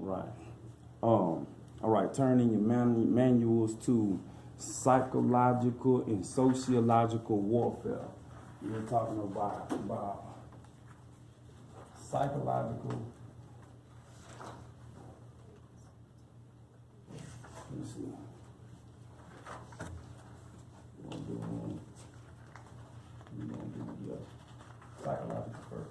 Right. All right. Turn in your manuals to psychological and sociological warfare. We're talking about psychological. Let's see. We're gonna do psychological first.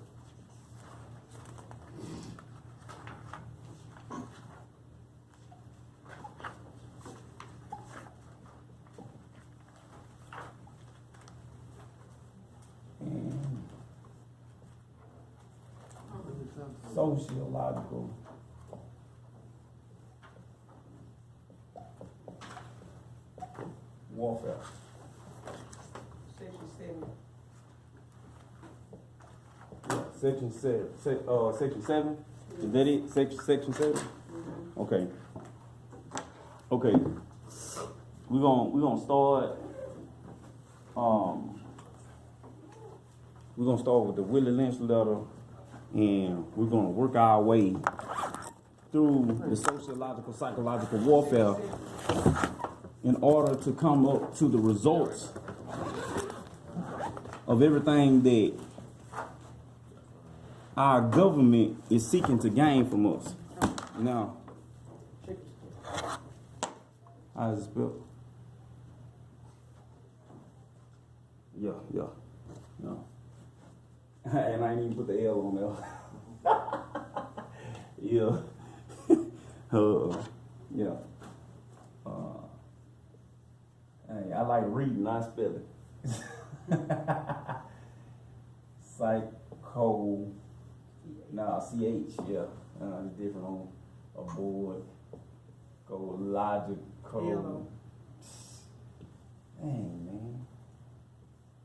Sociological. Warfare. Section 7. Yeah, section 7. Section 7? Is that it? Section 7? Mm-hmm. Okay. Okay. We're gonna start. We're gonna start with the Willie Lynch letter, and we're gonna work our way through the sociological, psychological warfare in order to come up to the results of everything that our government is seeking to gain from us. Now, how is it spelled? Yeah. And I ain't even put the L on there. Yeah. Yeah. Hey, I like reading, not spelling. Psycho. Nah, CH, yeah. It's different on a board. Go logical. Dang, man.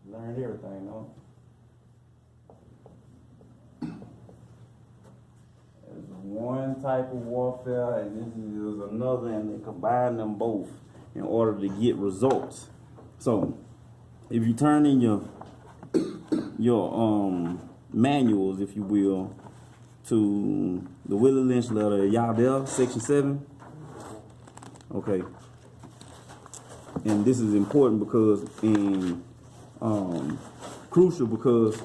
Learned everything, though. There's one type of warfare, and this is another, and they combine them both in order to get results. So, if you turn in your manuals, if you will, to the Willie Lynch letter, y'all there, section 7? Okay. And this is important because crucial because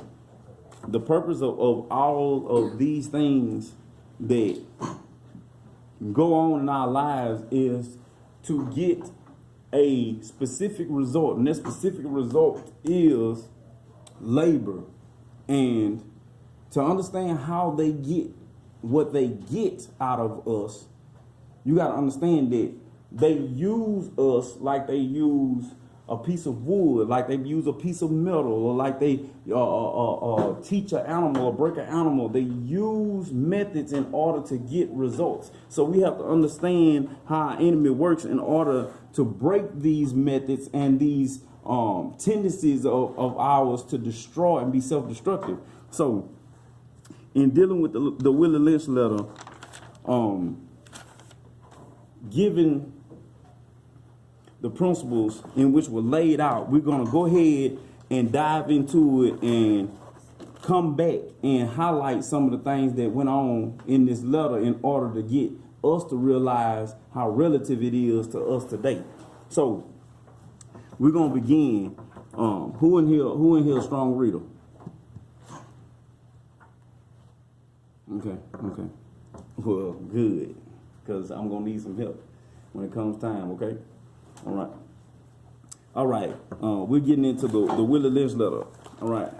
the purpose of all of these things that go on in our lives is to get a specific result, and that specific result is labor. And to understand how they get what they get out of us, you got to understand that they use us like they use a piece of wood, like they use a piece of metal, or like they teach an animal or break an animal. They use methods in order to get results. So we have to understand how our enemy works in order to break these methods and these tendencies of ours to destroy and be self-destructive. So in dealing with the Willie Lynch letter, given the principles in which were laid out, we're going to go ahead and dive into it and come back and highlight some of the things that went on in this letter in order to get us to realize how relative it is to us today. So we're going to begin. Who in here a strong reader? Okay. Well, good, because I'm going to need some help when it comes time, okay? All right. We're getting into the Willie Lynch letter. All right.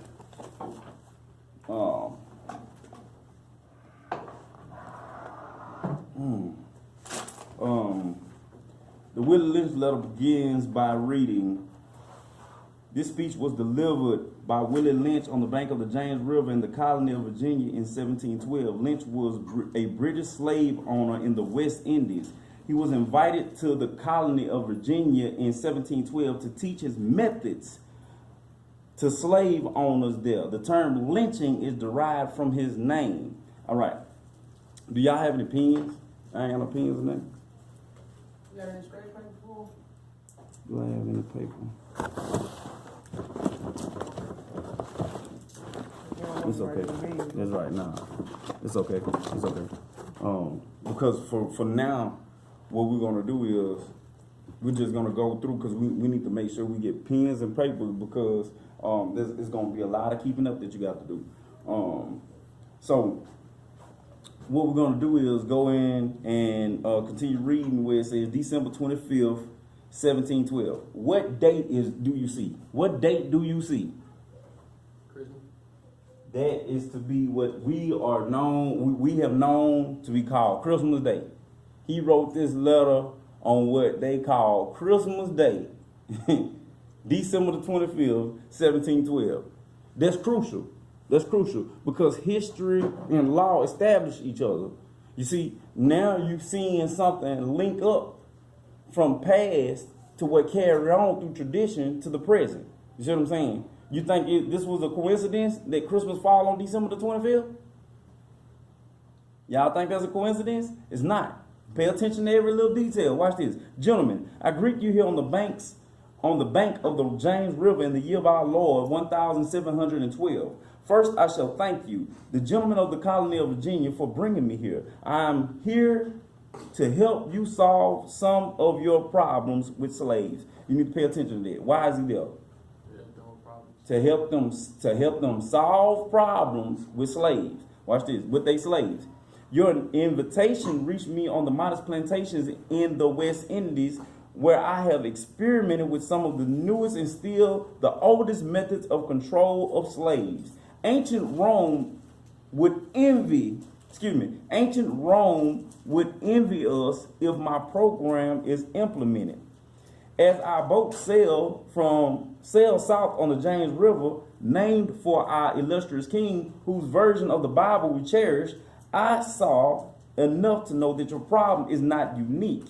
The Willie Lynch letter begins by reading, "This speech was delivered by Willie Lynch on the bank of the James River in the colony of Virginia in 1712. Lynch was a British slave owner in the West Indies. He was invited to the colony of Virginia in 1712 to teach his methods to slave owners there. The term lynching is derived from his name." All right. Do y'all have any pens? I ain't got no pens in there. You got any scratch paper before? Do I have any paper? It's okay. That's right now. It's okay. Because for now, what we're gonna do is we're just gonna go through because we need to make sure we get pens and papers because there's gonna be a lot of keeping up that you got to do. So what we're gonna do is go in and continue reading where it says December 25th, 1712. What date do you see? What date do you see? Christmas. That is to be what we have known to be called Christmas Day. He wrote this letter on what they call Christmas Day, December the 25th, 1712. That's crucial. That's crucial because history and law establish each other. You see, now you're seeing something link up from past to what carried on through tradition to the present. You see what I'm saying? You think this was a coincidence that Christmas fall on December the 25th? Y'all think that's a coincidence? It's not. Pay attention to every little detail. Watch this. Gentlemen, I greet you here on the bank of the James River in the year of our Lord, 1712. First, I shall thank you, the gentlemen of the colony of Virginia, for bringing me here. I am here to help you solve some of your problems with slaves. You need to pay attention to that. Why is he there? To help them solve problems with slaves. Watch this, with their slaves. Your invitation reached me on the modest plantations in the West Indies, where I have experimented with some of the newest and still the oldest methods of control of slaves. Ancient Rome would envy us if my program is implemented. As our boats sail south on the James River, named for our illustrious king, whose version of the Bible we cherish, I saw enough to know that your problem is not unique.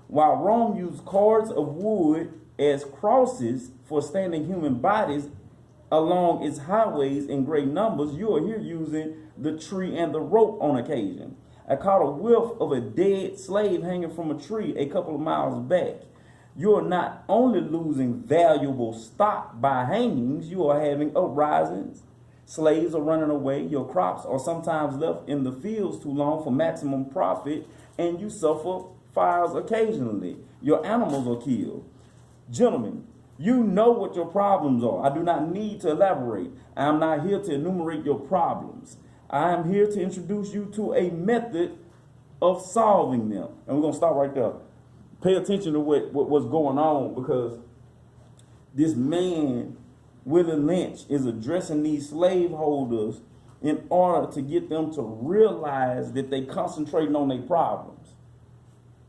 While Rome used cords of wood as crosses for standing human bodies along its highways in great numbers, you are here using the tree and the rope on occasion. I caught a whiff of a dead slave hanging from a tree a couple of miles back. You are not only losing valuable stock by hangings, you are having uprisings. Slaves are running away. Your crops are sometimes left in the fields too long for maximum profit, and you suffer fires occasionally. Your animals are killed. Gentlemen, you know what your problems are. I do not need to elaborate. I am not here to enumerate your problems. I am here to introduce you to a method of solving them. And we're going to stop right there. Pay attention to what's going on, because this man, Willie Lynch, is addressing these slaveholders in order to get them to realize that they concentrating on their problems.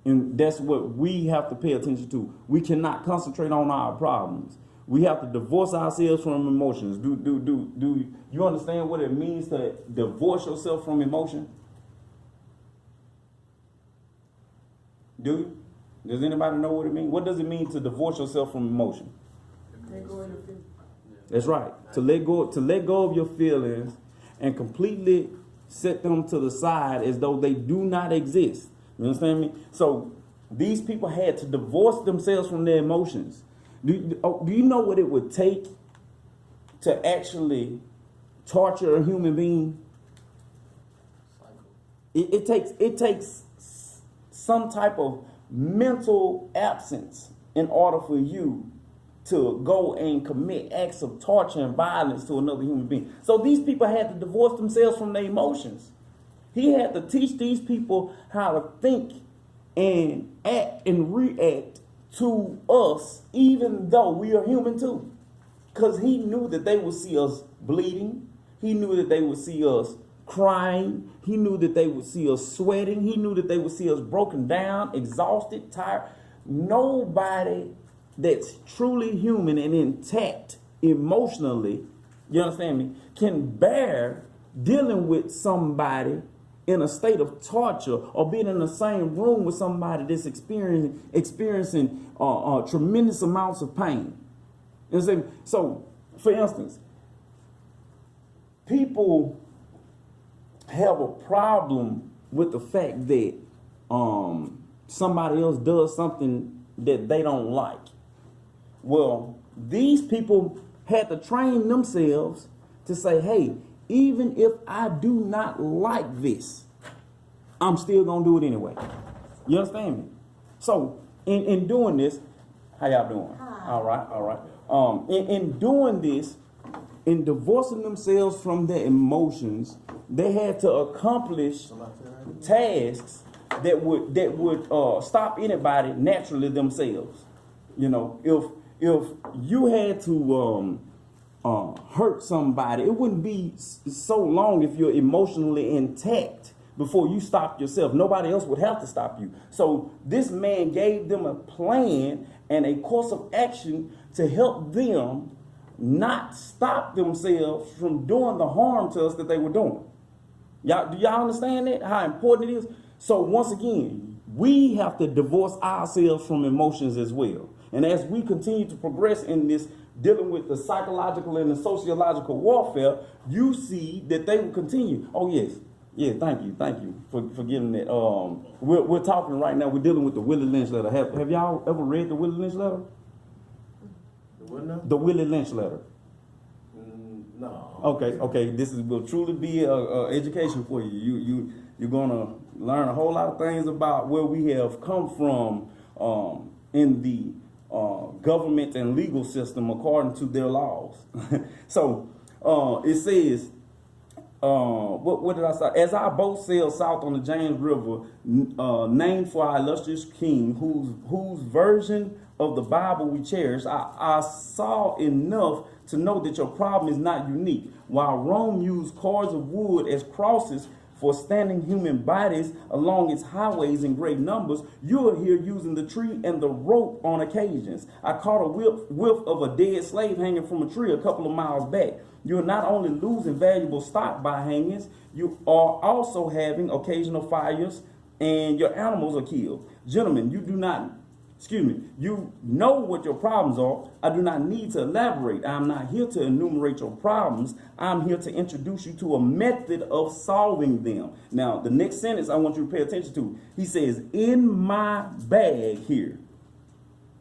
And that's what we have to pay attention to. We cannot concentrate on our problems. We have to divorce ourselves from emotions. Do you understand what it means to divorce yourself from emotion? Do you? Does anybody know what it means? What does it mean to divorce yourself from emotion? Let go of your feelings. That's right. To let go of your feelings and completely set them to the side as though they do not exist. You understand me? So these people had to divorce themselves from their emotions. Do you know what it would take to actually torture a human being? It takes some type of mental absence in order for you to go and commit acts of torture and violence to another human being. So these people had to divorce themselves from their emotions. He had to teach these people how to think and act and react to us, even though we are human too. Because he knew that they would see us bleeding. He knew that they would see us crying. He knew that they would see us sweating. He knew that they would see us broken down, exhausted, tired. Nobody that's truly human and intact emotionally, you understand me, can bear dealing with somebody in a state of torture or being in the same room with somebody that's experiencing tremendous amounts of pain. You understand me? So, for instance, people have a problem with the fact that somebody else does something that they don't like. Well, these people had to train themselves to say, hey, even if I do not like this, I'm still gonna do it anyway. You understand me? So in doing this, how y'all doing? Hi. All right. In doing this, in divorcing themselves from their emotions, they had to accomplish tasks that would stop anybody naturally themselves. You know, if you had to hurt somebody, it wouldn't be so long if you're emotionally intact before you stop yourself. Nobody else would have to stop you. So this man gave them a plan and a course of action to help them not stop themselves from doing the harm to us that they were doing. Do y'all understand that? How important it is? So once again, we have to divorce ourselves from emotions as well. And as we continue to progress in this, dealing with the psychological and the sociological warfare, you see that they will continue. Oh, yes. Yeah, thank you for giving that. We're talking right now, we're dealing with the Willie Lynch letter. Have y'all ever read the Willie Lynch letter? The what now? The Willie Lynch letter. No. Okay. This will truly be a education for you. You're gonna learn a whole lot of things about where we have come from in the government and legal system according to their laws. So it says, what did I say? As our boat sailed south on the James River, named for our illustrious king, whose version of the Bible we cherish, I saw enough to know that your problem is not unique. While Rome used cords of wood as crosses for standing human bodies along its highways in great numbers, you are here using the tree and the rope on occasions. I caught a whiff of a dead slave hanging from a tree a couple of miles back. You're not only losing valuable stock by hangings, you are also having occasional fires and your animals are killed. Gentlemen, you know what your problems are. I do not need to elaborate. I'm not here to enumerate your problems. I'm here to introduce you to a method of solving them. Now, the next sentence I want you to pay attention to. He says, in my bag here.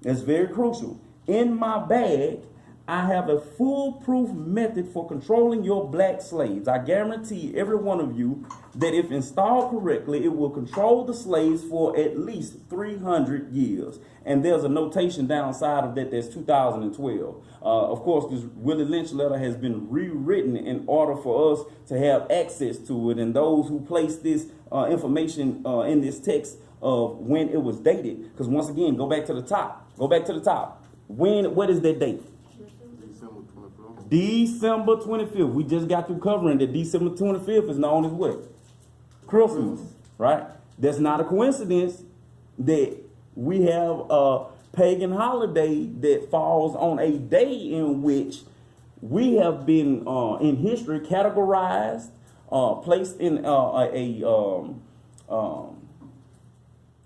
That's very crucial. In my bag, I have a foolproof method for controlling your black slaves. I guarantee every one of you that if installed correctly, it will control the slaves for at least 300 years. And there's a notation downside of that that's 2012. Of course, this Willie Lynch letter has been rewritten in order for us to have access to it. And those who place this information in this text of when it was dated, because once again, go back to the top. What is that date? December 25th. We just got through covering that December 25th is known as what? Christmas, right? That's not a coincidence that we have a pagan holiday that falls on a day in which we have been in history categorized, placed in a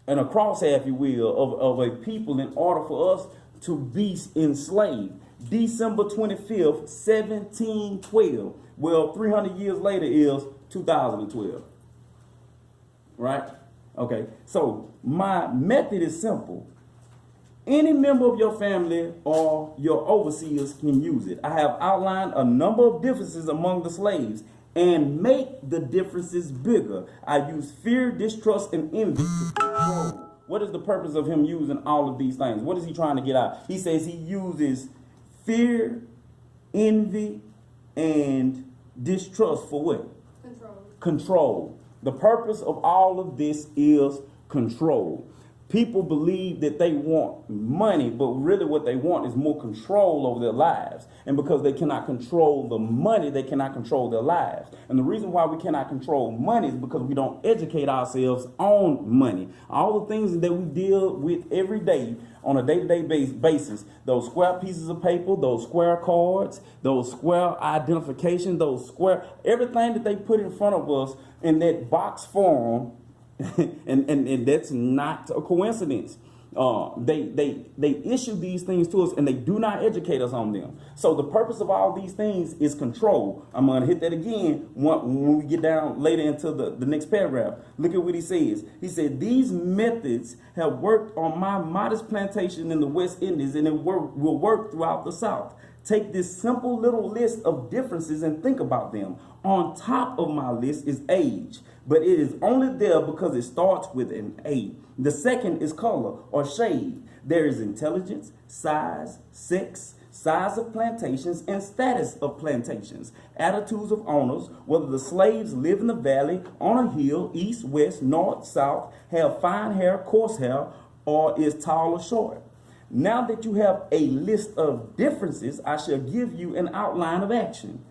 crosshair, if you will, of a people in order for us to be enslaved. December 25th, 1712. Well, 300 years later is 2012. Right? Okay. So my method is simple. Any member of your family or your overseers can use it. I have outlined a number of differences among the slaves and make the differences bigger. I use fear, distrust, and envy to control. What is the purpose of him using all of these things? What is he trying to get out? He says he uses fear, envy, and distrust for what? Control. The purpose of all of this is control. People believe that they want money, but really what they want is more control over their lives. And because they cannot control the money, they cannot control their lives. And the reason why we cannot control money is because we don't educate ourselves on money. All the things that we deal with every day on a day-to-day basis, those square pieces of paper, those square cards, those square identification, everything that they put in front of us in that box form, and that's not a coincidence. They issue these things to us and they do not educate us on them. So the purpose of all these things is control. I'm going to hit that again when we get down later into the next paragraph. Look at what he says. He said, these methods have worked on my modest plantation in the West Indies and it will work throughout the South. Take this simple little list of differences and think about them. On top of my list is age, but it is only there because it starts with an A. The second is color or shade. There is intelligence, size, sex, size of plantations, and status of plantations. Attitudes of owners, whether the slaves live in the valley, on a hill, east, west, north, south, have fine hair, coarse hair, or is tall or short. Now that you have a list of differences, I shall give you an outline of action.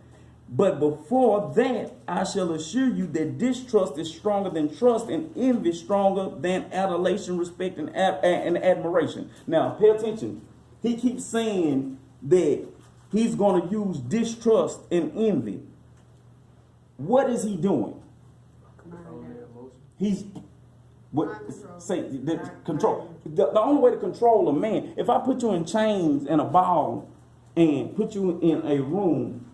But before that, I shall assure you that distrust is stronger than trust, and envy stronger than adulation, respect, and admiration. Now, pay attention. He keeps saying that he's going to use distrust and envy. What is he doing? He's control. The only way to control a man, if I put you in chains and a ball and put you in a room,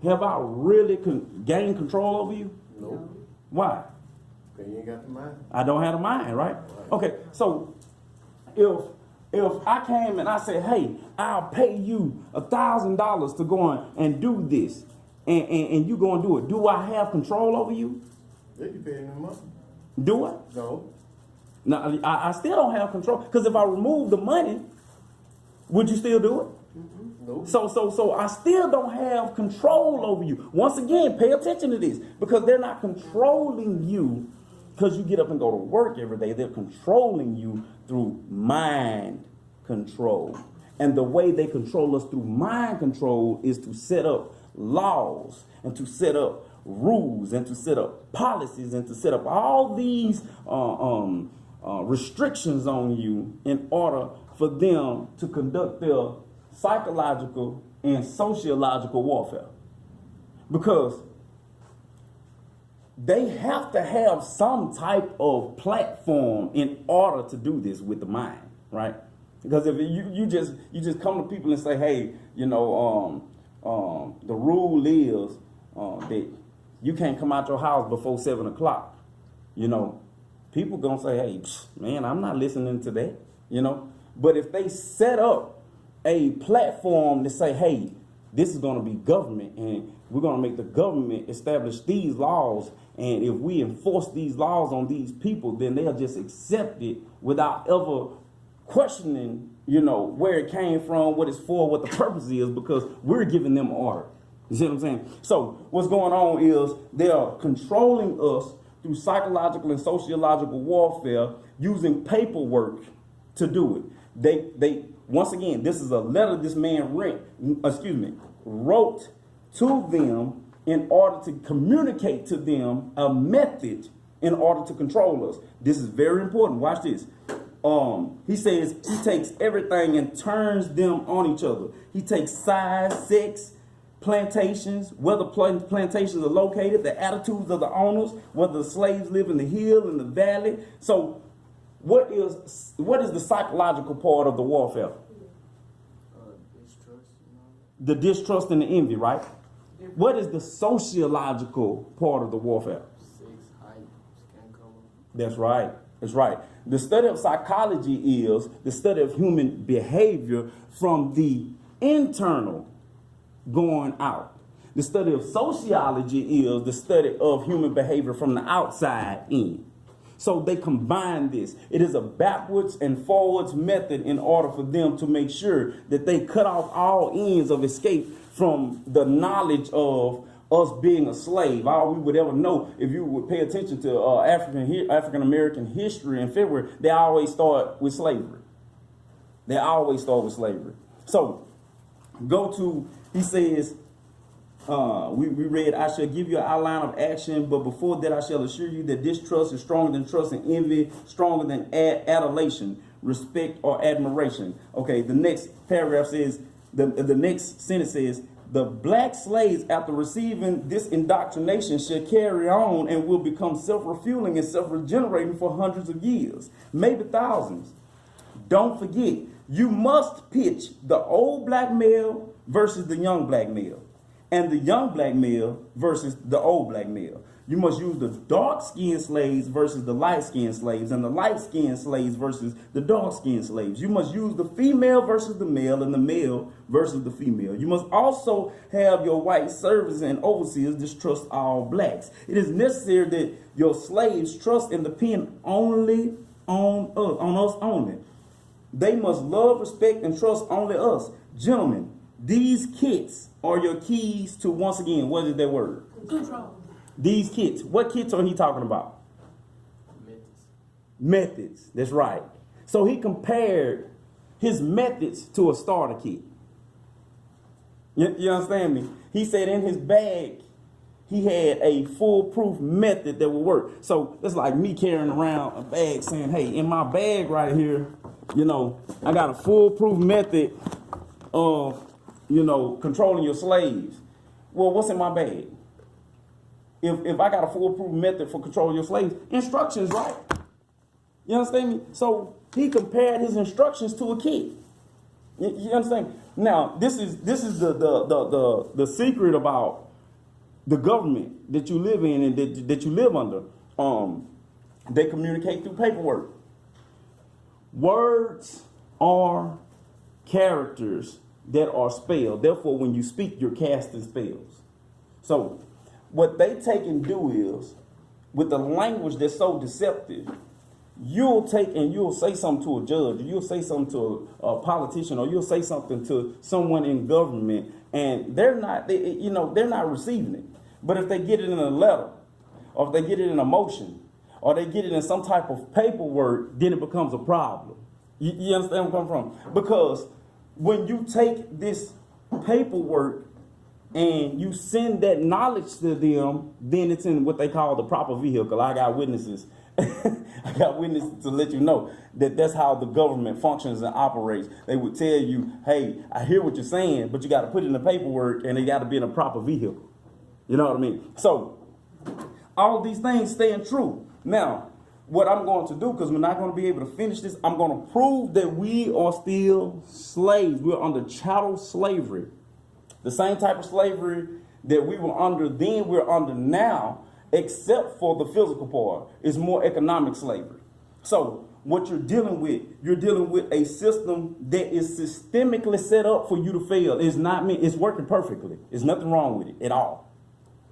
have I really gained control over you? No. Why? Because you ain't got the mind. I don't have the mind, right? Okay, so if I came and I said, hey, I'll pay you $1,000 to go and do this, and you go and do it, do I have control over you? They can pay them money. Do I? No. No, I still don't have control. Because if I remove the money, would you still do it? No. So I still don't have control over you. Once again, pay attention to this. Because they're not controlling you because you get up and go to work every day. They're controlling you through mind control. And the way they control us through mind control is to set up laws and to set up rules and to set up policies and to set up all these restrictions on you in order for them to conduct their psychological and sociological warfare. Because they have to have some type of platform in order to do this with the mind, right? Because if you just come to people and say, hey, the rule is that you can't come out your house before 7 o'clock. People gonna say, hey, man, I'm not listening to that. But if they set up a platform to say, hey, this is gonna be government, and we're gonna make the government establish these laws, and if we enforce these laws on these people, then they'll just accept it without ever questioning, where it came from, what it's for, what the purpose is, because we're giving them order. You see what I'm saying? So what's going on is they are controlling us through psychological and sociological warfare using paperwork to do it. They once again, this is a letter this man wrote to them in order to communicate to them a method in order to control us. This is very important. Watch this. He says he takes everything and turns them on each other. He takes size, sex, plantations, where the plantations are located, the attitudes of the owners, whether the slaves live in the hill, in the valley. So what is the psychological part of the warfare? Distrust. The distrust and the envy, right? What is the sociological part of the warfare? Sex, height, skin color. That's right. That's right. The study of psychology is the study of human behavior from the internal going out. The study of sociology is the study of human behavior from the outside in. So they combine this. It is a backwards and forwards method in order for them to make sure that they cut off all ends of escape from the knowledge of us being a slave. All we would ever know, if you would pay attention to African American history in February, they always start with slavery. They always start with slavery. So he says, we read, I shall give you an outline of action, but before that I shall assure you that distrust is stronger than trust, and envy stronger than adulation, respect, or admiration. Okay, the next paragraph says, the next sentence says, the black slaves, after receiving this indoctrination, shall carry on and will become self-refueling and self-regenerating for hundreds of years, maybe thousands. Don't forget, you must pitch the old black male versus the young black male, and the young black male versus the old black male. You must use the dark-skinned slaves versus the light-skinned slaves, and the light-skinned slaves versus the dark-skinned slaves. You must use the female versus the male, and the male versus the female. You must also have your white servants and overseers distrust all blacks. It is necessary that your slaves trust and depend only on us only. They must love, respect, and trust only us. Gentlemen, these kits are your keys to, once again, what is that word? Control. These kits. What kits are he talking about? Methods. That's right. So he compared his methods to a starter kit. You understand me? He said in his bag, he had a foolproof method that would work. So it's like me carrying around a bag saying, hey, in my bag right here, I got a foolproof method of, controlling your slaves. Well, what's in my bag? If I got a foolproof method for controlling your slaves, instructions, right? You understand me? So he compared his instructions to a kid. You understand? Now, this is the secret about the government that you live in and that you live under. They communicate through paperwork. Words are characters that are spelled. Therefore, when you speak, you're casting spells. So what they take and do is, with the language that's so deceptive, you'll take and you'll say something to a judge, or you'll say something to a politician, or you'll say something to someone in government, and they're not receiving it. But if they get it in a letter, or if they get it in a motion, or they get it in some type of paperwork, then it becomes a problem. You understand where I'm coming from? Because when you take this paperwork and you send that knowledge to them, then it's in what they call the proper vehicle. I got witnesses. I got witnesses to let you know that that's how the government functions and operates. They would tell you, hey, I hear what you're saying, but you got to put it in the paperwork and it got to be in a proper vehicle. You know what I mean? So all these things staying true. Now, what I'm going to do, because we're not going to be able to finish this, I'm going to prove that we are still slaves. We're under chattel slavery. The same type of slavery that we were under then, we're under now, except for the physical part. It's more economic slavery. So what you're dealing with a system that is systemically set up for you to fail. It's working perfectly. There's nothing wrong with it at all.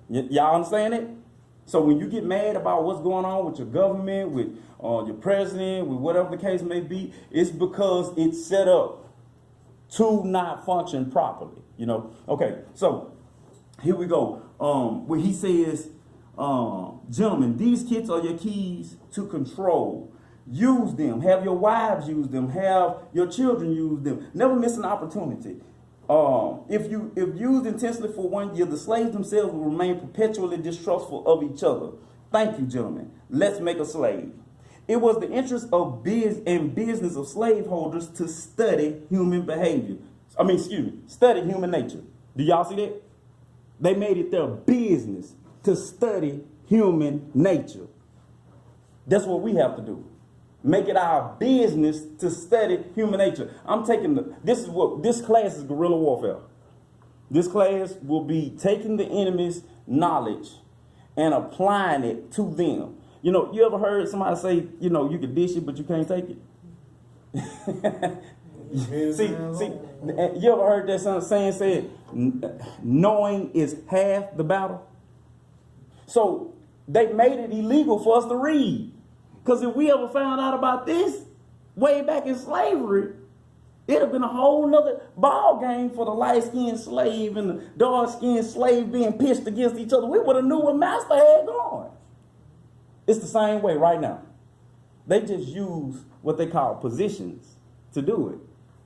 Y'all understand it? So when you get mad about what's going on with your government, with your president, with whatever the case may be, it's because it's set up to not function properly. Okay, so here we go. Where he says, gentlemen, these kits are your keys to control. Use them. Have your wives use them. Have your children use them. Never miss an opportunity. If used intensely for 1 year, the slaves themselves will remain perpetually distrustful of each other. Thank you, gentlemen. Let's make a slave. It was the interest of business of slaveholders to study human behavior. Study human nature. Do y'all see that? They made it their business to study human nature. That's what we have to do. Make it our business to study human nature. This class is guerrilla warfare. This class will be taking the enemy's knowledge and applying it to them. You ever heard somebody say, you can dish it, but you can't take it? See, you ever heard that saying said, knowing is half the battle? So they made it illegal for us to read. Because if we ever found out about this way back in slavery, it'd have been a whole nother ball game for the light-skinned slave and the dark-skinned slave being pitched against each other. We would have knew what master had going. It's the same way right now. They just use what they call positions to do it.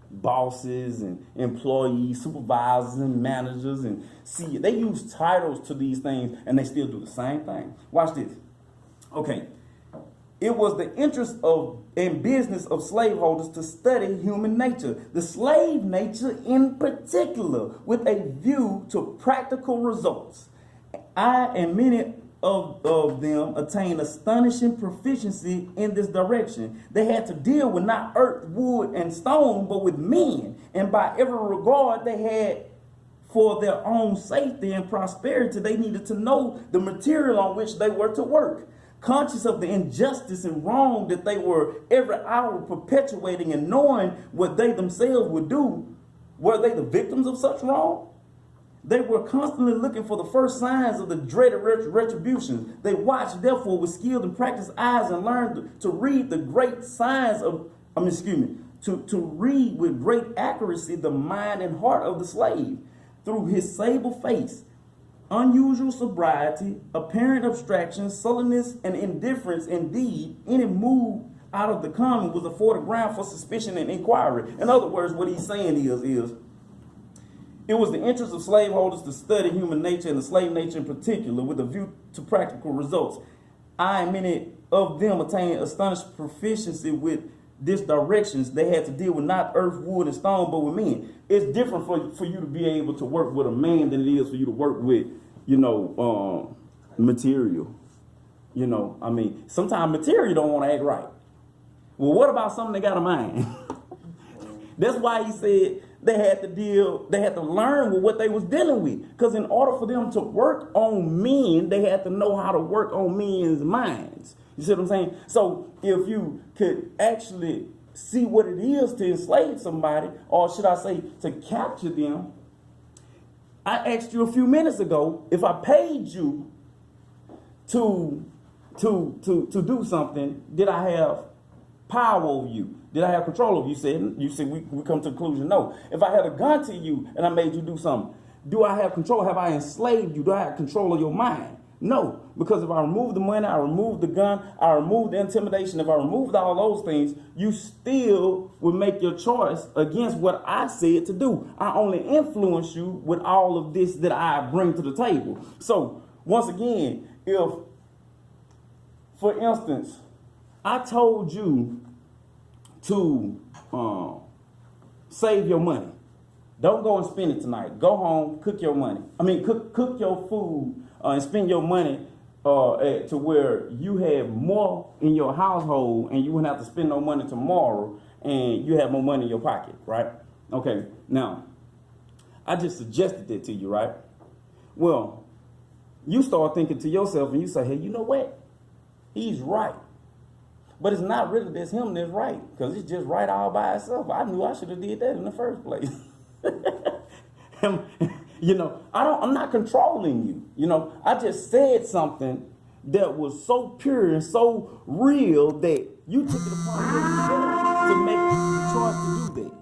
Bosses and employees, supervisors and managers, and they use titles to these things and they still do the same thing. Watch this. Okay. It was the interest and business of slaveholders to study human nature, the slave nature in particular, with a view to practical results. I and many of them attained astonishing proficiency in this direction. They had to deal with not earth, wood, and stone, but with men. And by every regard they had for their own safety and prosperity, they needed to know the material on which they were to work. Conscious of the injustice and wrong that they were every hour perpetuating and knowing what they themselves would do, were they the victims of such wrong? They were constantly looking for the first signs of the dreaded retribution. They watched, therefore, with skilled and practiced eyes and learned to read the great signs of, to read with great accuracy the mind and heart of the slave through his sable face. Unusual sobriety, apparent abstraction, sullenness, and indifference, indeed, any move out of the common was afforded ground for suspicion and inquiry. In other words, what he's saying is it was the interest of slaveholders to study human nature and the slave nature in particular with a view to practical results. Many of them attained astonishing proficiency with this directions. They had to deal with not earth, wood, and stone, but with men. It's different for you to be able to work with a man than it is for you to work with, material. Sometimes material don't want to act right. Well, what about something they got a mind? That's why he said they had to learn with what they was dealing with. Because in order for them to work on men, they had to know how to work on men's minds. You see what I'm saying? So if you could actually see what it is to enslave somebody, or should I say to capture them, I asked you a few minutes ago, if I paid you to do something, did I have power over you? Did I have control over you? You said we come to the conclusion, no. If I had a gun to you and I made you do something, do I have control? Have I enslaved you? Do I have control of your mind? No, because if I remove the money, I remove the gun, I remove the intimidation, if I removed all those things, you still would make your choice against what I said to do. I only influence you with all of this that I bring to the table. So, once again, if, for instance, I told you to save your money, don't go and spend it tonight. Go home, cook your money. Cook your food and spend your money to where you have more in your household and you wouldn't have to spend no money tomorrow and you have more money in your pocket, right? Okay, now, I just suggested that to you, right? Well, you start thinking to yourself and you say, hey, you know what? He's right. But it's not really that's him that's right, because it's just right all by itself. I knew I should have did that in the first place. I'm not controlling you. I just said something that was so pure and so real that you took it upon yourself to make the choice to do that.